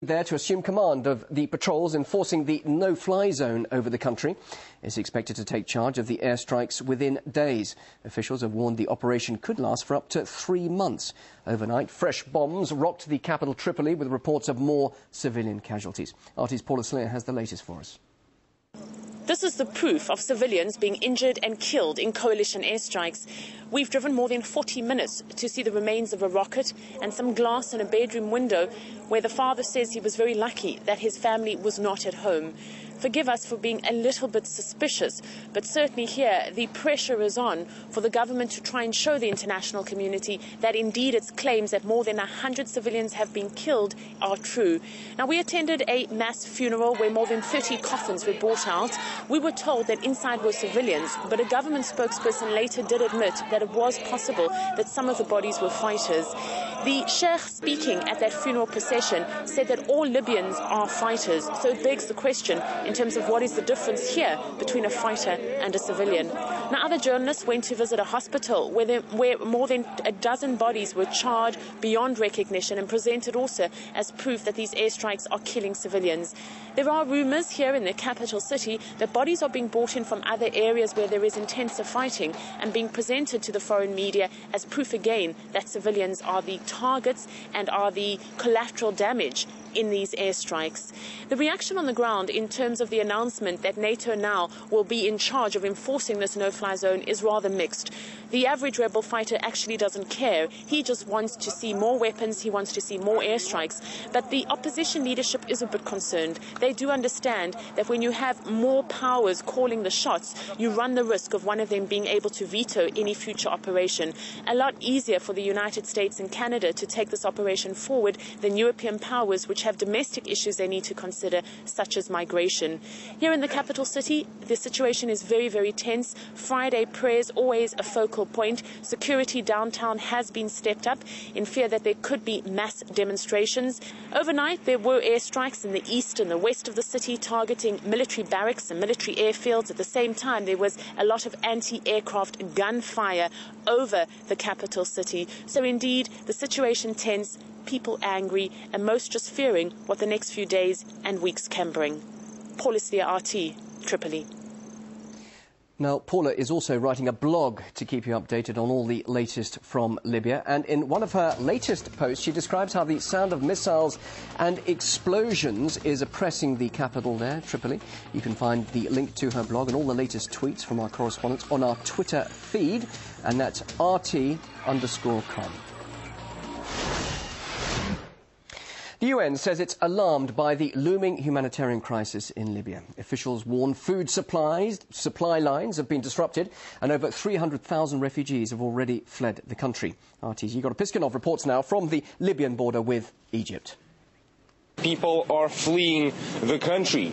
There to assume command of the patrols enforcing the no-fly zone over the country, is expected to take charge of the airstrikes within days. Officials have warned the operation could last for up to 3 months. Overnight, fresh bombs rocked the capital Tripoli with reports of more civilian casualties. RT's Paula Slayer has the latest for us. This is the proof of civilians being injured and killed in coalition airstrikes. We've driven more than 40 minutes to see the remains of a rocket and some glass in a bedroom window where the father says he was very lucky that his family was not at home. Forgive us for being a little bit suspicious, but certainly here the pressure is on for the government to try and show the international community that indeed its claims that more than 100 civilians have been killed are true. Now, we attended a mass funeral where more than 30 coffins were brought out. We were told that inside were civilians, but a government spokesperson later did admit that it was possible that some of the bodies were fighters. The sheikh speaking at that funeral procession said that all Libyans are fighters, so it begs the question in terms of what is the difference here between a fighter and a civilian. Now, other journalists went to visit a hospital where more than a dozen bodies were charred beyond recognition and presented also as proof that these airstrikes are killing civilians. There are rumours here in the capital city that bodies are being brought in from other areas where there is intensive fighting and being presented to the foreign media as proof again that civilians are the targets and are the collateral damage in these airstrikes. The reaction on the ground in terms of the announcement that NATO now will be in charge of enforcing this no-fly zone is rather mixed. The average rebel fighter actually doesn't care. He just wants to see more weapons, he wants to see more airstrikes. But the opposition leadership is a bit concerned. They do understand that when you have more powers calling the shots, you run the risk of one of them being able to veto any future operation. A lot easier for the United States and Canada to take this operation forward than European powers which have domestic issues they need to consider, such as migration. Here in the capital city, the situation is very, very tense. Friday prayers always a focal point. Security downtown has been stepped up in fear that there could be mass demonstrations. Overnight, there were airstrikes in the east and the west of the city targeting military barracks and military airfields. At the same time, there was a lot of anti-aircraft gunfire over the capital city. So indeed, the situation tense, people angry, and most just fearing what the next few days and weeks can bring. Paula Slayer, RT, Tripoli. Now, Paula is also writing a blog to keep you updated on all the latest from Libya. And in one of her latest posts, she describes how the sound of missiles and explosions is oppressing the capital there, Tripoli. You can find the link to her blog and all the latest tweets from our correspondents on our Twitter feed, and that's RT_com. The UN says it's alarmed by the looming humanitarian crisis in Libya. Officials warn food supply lines have been disrupted and over 300,000 refugees have already fled the country. RT's Igor Piskunov reports now from the Libyan border with Egypt. People are fleeing the country.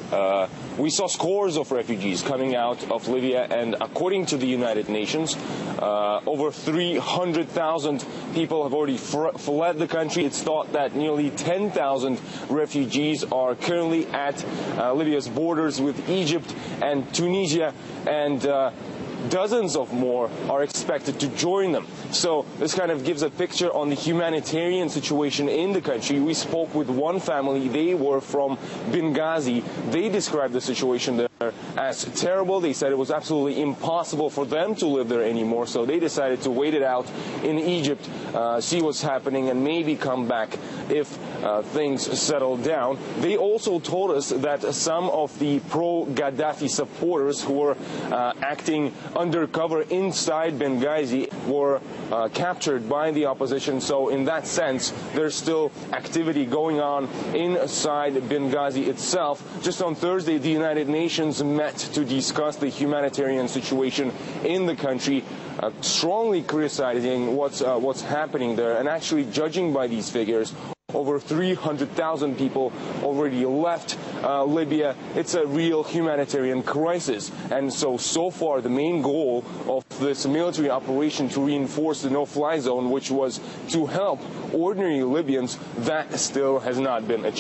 We saw scores of refugees coming out of Libya, and according to the United Nations, over 300,000 people have already fled the country. It's thought that nearly 10,000 refugees are currently at Libya's borders with Egypt and Tunisia, and dozens of more are expected to join them. So this kind of gives a picture on the humanitarian situation in the country. We spoke with one family. They were from Benghazi. They described the situation there as terrible. They said it was absolutely impossible for them to live there anymore. So they decided to wait it out in Egypt, see what's happening, and maybe come back if things settle down. They also told us that some of the pro-Gaddafi supporters who were acting undercover inside Benghazi were captured by the opposition. So in that sense, there's still activity going on inside Benghazi itself. Just on Thursday, the United Nations met to discuss the humanitarian situation in the country, strongly criticizing what's happening there. And actually, judging by these figures, over 300,000 people already left Libya. It's a real humanitarian crisis. And so far, the main goal of this military operation to reinforce the no-fly zone, which was to help ordinary Libyans, that still has not been achieved.